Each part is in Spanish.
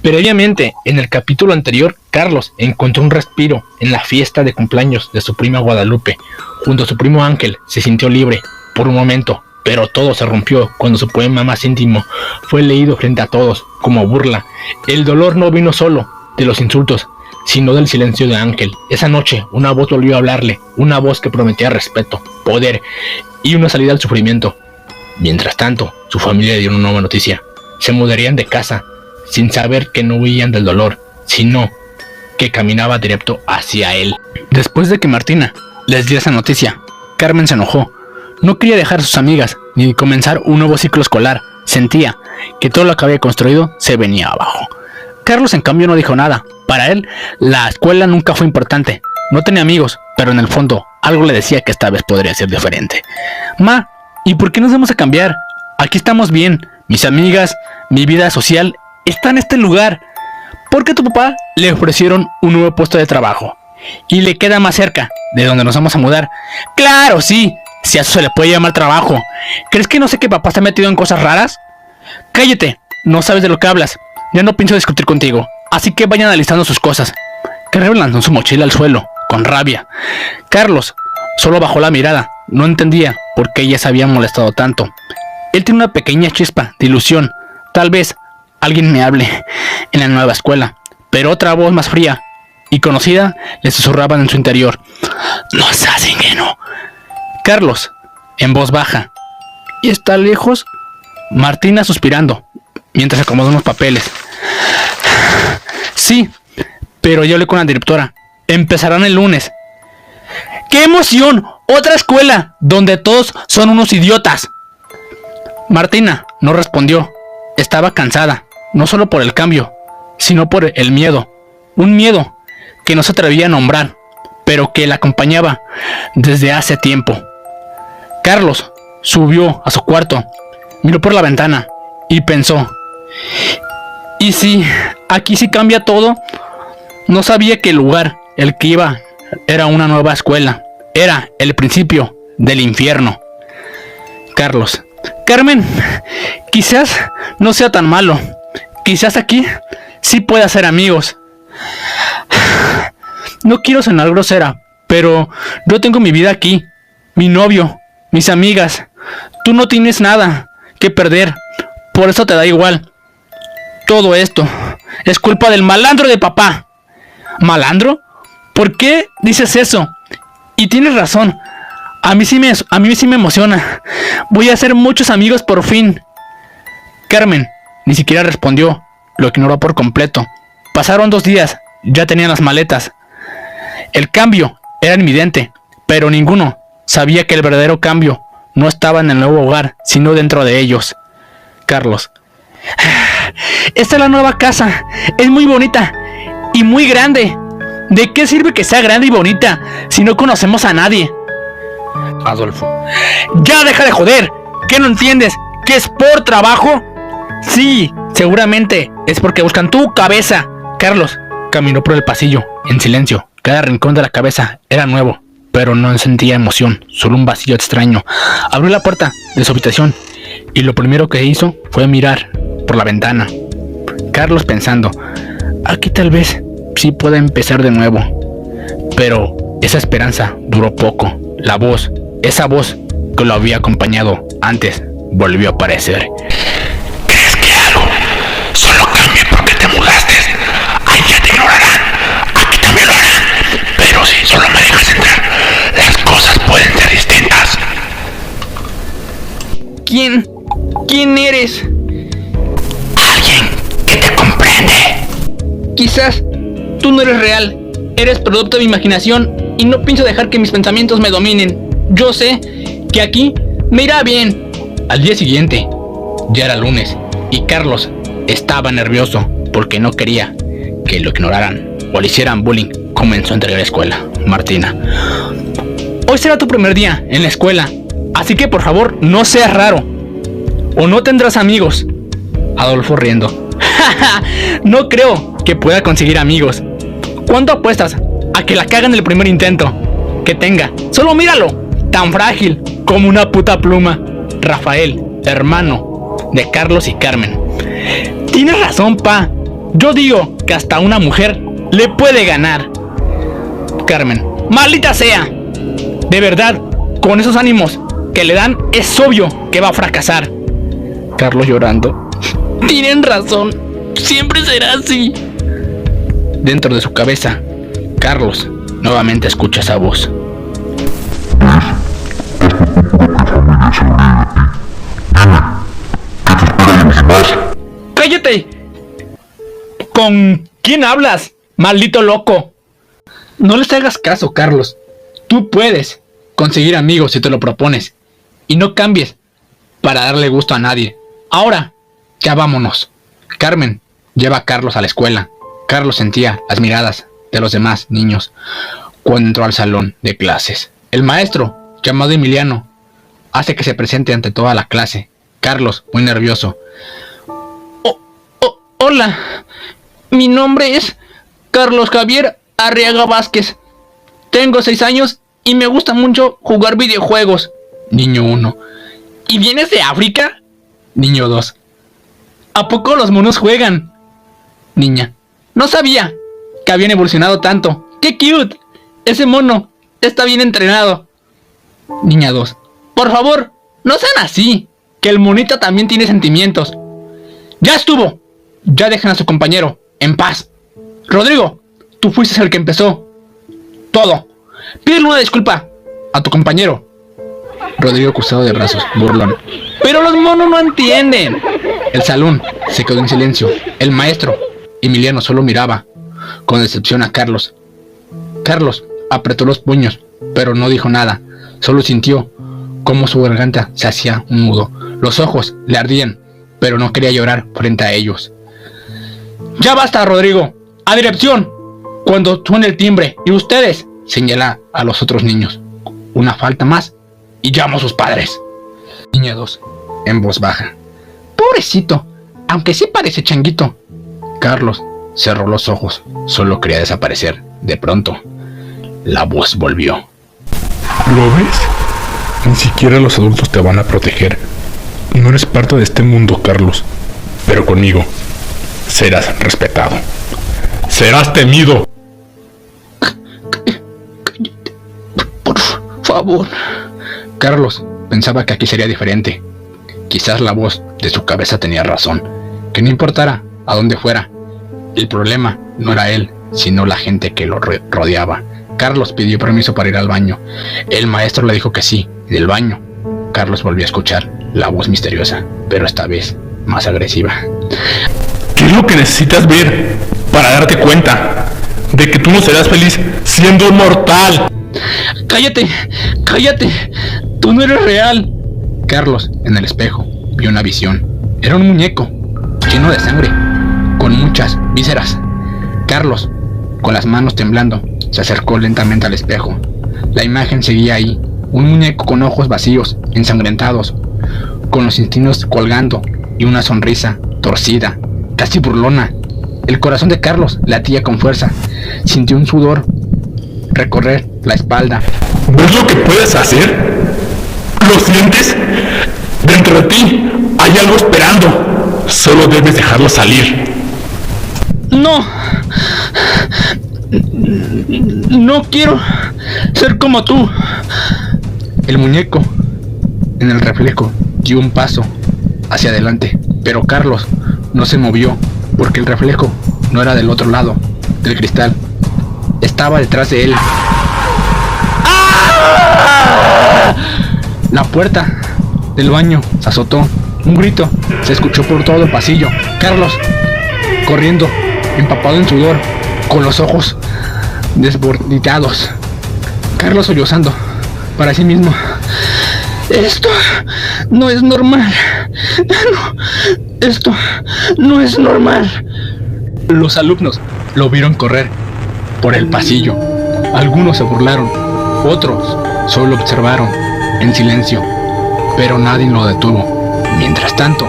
Previamente, en el capítulo anterior, Carlos encontró un respiro en la fiesta de cumpleaños de su prima Guadalupe. Junto a su primo Ángel, se sintió libre por un momento, pero todo se rompió cuando su poema más íntimo fue leído frente a todos como burla. El dolor no vino solo de los insultos, sino del silencio de Ángel. Esa noche, una voz volvió a hablarle, una voz que prometía respeto, poder y una salida al sufrimiento. Mientras tanto, su familia dio una nueva noticia. Se mudarían de casa, sin saber que no huían del dolor, sino que caminaba directo hacia él. Después de que Martina les dio esa noticia, Carmen se enojó. No quería dejar a sus amigas, ni comenzar un nuevo ciclo escolar. Sentía que todo lo que había construido se venía abajo. Carlos, en cambio, no dijo nada. Para él, la escuela nunca fue importante. No tenía amigos, pero en el fondo, algo le decía que esta vez podría ser diferente. Ma, ¿y por qué nos vamos a cambiar? Aquí estamos bien. Mis amigas, mi vida social está en este lugar. Porque a tu papá le ofrecieron un nuevo puesto de trabajo y le queda más cerca de donde nos vamos a mudar. Claro, sí, si a eso se le puede llamar trabajo. ¿Crees que no sé que papá está metido en cosas raras? Cállate, no sabes de lo que hablas. Ya no pienso discutir contigo, así que vayan analizando sus cosas. Carmen lanzó su mochila al suelo, con rabia. Carlos solo bajó la mirada, no entendía por qué ella se había molestado tanto. Él tiene una pequeña chispa de ilusión. Tal vez alguien me hable en la nueva escuela, pero otra voz más fría y conocida le susurraban en su interior: no seas ingenuo. Carlos, en voz baja: ¿y está lejos? Martina suspirando, mientras acomodó unos papeles. Sí, pero yo hablé con la directora. Empezarán el lunes. ¡Qué emoción! ¡Otra escuela donde todos son unos idiotas! Martina no respondió. Estaba cansada, no solo por el cambio, sino por el miedo. Un miedo que no se atrevía a nombrar, pero que la acompañaba desde hace tiempo. Carlos subió a su cuarto, miró por la ventana y pensó: ¿y si aquí sí cambia todo? No sabía que el lugar el que iba era una nueva escuela. Era el principio del infierno. Carlos: Carmen, quizás no sea tan malo. Quizás aquí sí pueda hacer amigos. No quiero sonar grosera, pero yo tengo mi vida aquí, mi novio, mis amigas. Tú no tienes nada que perder, por eso te da igual. Todo esto es culpa del malandro de papá. ¿Malandro? ¿Por qué dices eso? Y tienes razón. A mí sí me emociona. Voy a hacer muchos amigos por fin. Carmen ni siquiera respondió. Lo ignoró por completo. Pasaron 2 días. Ya tenían las maletas. El cambio era evidente, pero ninguno sabía que el verdadero cambio no estaba en el nuevo hogar, sino dentro de ellos. Carlos: esta es la nueva casa. Es muy bonita y muy grande. ¿De qué sirve que sea grande y bonita si no conocemos a nadie? Adolfo: ¡ya deja de joder! ¿Qué no entiendes? ¿Que es por trabajo? Sí, seguramente es porque buscan tu cabeza. Carlos caminó por el pasillo, en silencio. Cada rincón de la cabeza era nuevo, pero no sentía emoción, solo un vacío extraño. Abrió la puerta de su habitación y lo primero que hizo fue mirar por la ventana. Carlos pensando: aquí tal vez sí pueda empezar de nuevo. Pero esa esperanza duró poco. La voz, esa voz que lo había acompañado antes, volvió a aparecer. ¿Crees que algo solo cambie porque te mudaste? Ahí ya te ignorarán. Aquí también lo harán. Pero si solo me dejas entrar, las cosas pueden ser distintas. ¿Quién eres? Alguien que te comprende. Quizás tú no eres real. Eres producto de mi imaginación y no pienso dejar que mis pensamientos me dominen. Yo sé que aquí me irá bien. Al día siguiente, ya era lunes, y Carlos estaba nervioso porque no quería que lo ignoraran o le hicieran bullying. Comenzó a entregar a la escuela. Martina: hoy será tu primer día en la escuela, así que por favor no seas raro o no tendrás amigos. Adolfo riendo: no creo que pueda conseguir amigos. ¿Cuánto apuestas a que la cagan en el primer intento que tenga? Solo míralo, tan frágil como una puta pluma. Rafael, hermano de Carlos y Carmen: tienes razón, pa. Yo digo que hasta una mujer le puede ganar. Carmen: ¡maldita sea! De verdad, con esos ánimos que le dan, es obvio que va a fracasar. Carlos llorando: tienen razón, siempre será así. Dentro de su cabeza, Carlos nuevamente escucha esa voz. ¡Cállate! ¿Con quién hablas, maldito loco? No les hagas caso, Carlos. Tú puedes conseguir amigos si te lo propones. Y no cambies para darle gusto a nadie. Ahora, ya vámonos. Carmen lleva a Carlos a la escuela. Carlos sentía las miradas de los demás niños cuando entró al salón de clases. El maestro, llamado Emiliano, hace que se presente ante toda la clase. Carlos, muy nervioso: hola, mi nombre es Carlos Javier Arriaga Vázquez. Tengo 6 años y me gusta mucho jugar videojuegos. Niño 1: ¿y vienes de África? Niño 2: ¿a poco los monos juegan? Niña: no sabía que habían evolucionado tanto. ¡Qué cute! Ese mono está bien entrenado. Niña 2: por favor, no sean así, que el monito también tiene sentimientos. ¡Ya estuvo! Ya dejen a su compañero en paz. Rodrigo, tú fuiste el que empezó todo. Pídele una disculpa a tu compañero. Rodrigo, cruzado de brazos, burlón: pero los monos no entienden. El salón se quedó en silencio. El maestro Emiliano solo miraba con decepción a Carlos. Carlos apretó los puños, pero no dijo nada. Solo sintió cómo su garganta se hacía un nudo. Los ojos le ardían, pero no quería llorar frente a ellos. ¡Ya basta, Rodrigo! ¡A dirección! Cuando suene el timbre, y ustedes, señala a los otros niños, una falta más y llamo a sus padres. Niña 2, en voz baja: pobrecito, aunque sí parece changuito. Carlos cerró los ojos, solo quería desaparecer. De pronto, la voz volvió: ¿lo ves? Ni siquiera los adultos te van a proteger. No eres parte de este mundo, Carlos. Pero conmigo serás respetado. Serás temido. Cállate, por favor. Carlos pensaba que aquí sería diferente. Quizás la voz de su cabeza tenía razón. Que no importara a dónde fuera, el problema no era él, sino la gente que lo rodeaba. Carlos pidió permiso para ir al baño. El maestro le dijo que sí. Del baño, Carlos volvió a escuchar la voz misteriosa, pero esta vez más agresiva: ¿qué es lo que necesitas ver para darte cuenta de que tú no serás feliz siendo mortal? ¡Cállate! ¡Cállate! ¡Tú no eres real! Carlos, en el espejo, vio una visión. Era un muñeco lleno de sangre, con muchas vísceras. Carlos, con las manos temblando, se acercó lentamente al espejo. La imagen seguía ahí: un muñeco con ojos vacíos, ensangrentados, con los intestinos colgando y una sonrisa torcida, casi burlona. El corazón de Carlos latía con fuerza. Sintió un sudor recorrer la espalda. ¿Ves lo que puedes hacer? ¿Lo sientes? Dentro de ti hay algo esperando. Solo debes dejarlo salir. ¡No! No quiero ser como tú. El muñeco, en el reflejo, dio un paso hacia adelante, pero Carlos no se movió porque el reflejo no era del otro lado del cristal, estaba detrás de él. ¡Ah! La puerta del baño se azotó. Un grito se escuchó por todo el pasillo. Carlos, corriendo, empapado en sudor, con los ojos desbordados. Carlos sollozando para sí mismo: esto no es normal. No, esto no es normal. Los alumnos lo vieron correr por el pasillo. Algunos se burlaron, otros solo observaron en silencio, pero nadie lo detuvo. Mientras tanto,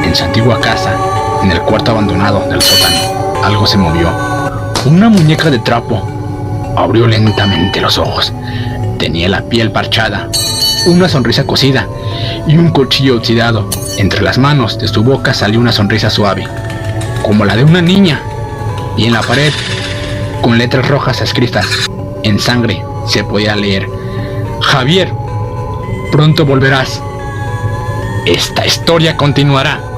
en su antigua casa, en el cuarto abandonado del sótano, algo se movió. Una muñeca de trapo abrió lentamente los ojos. Tenía la piel parchada, una sonrisa cosida y un cuchillo oxidado. Entre las manos de su boca salió una sonrisa suave. como la de una niña, y en la pared, con letras rojas escritas en sangre, se podía leer: Javier, pronto volverás. Esta historia continuará.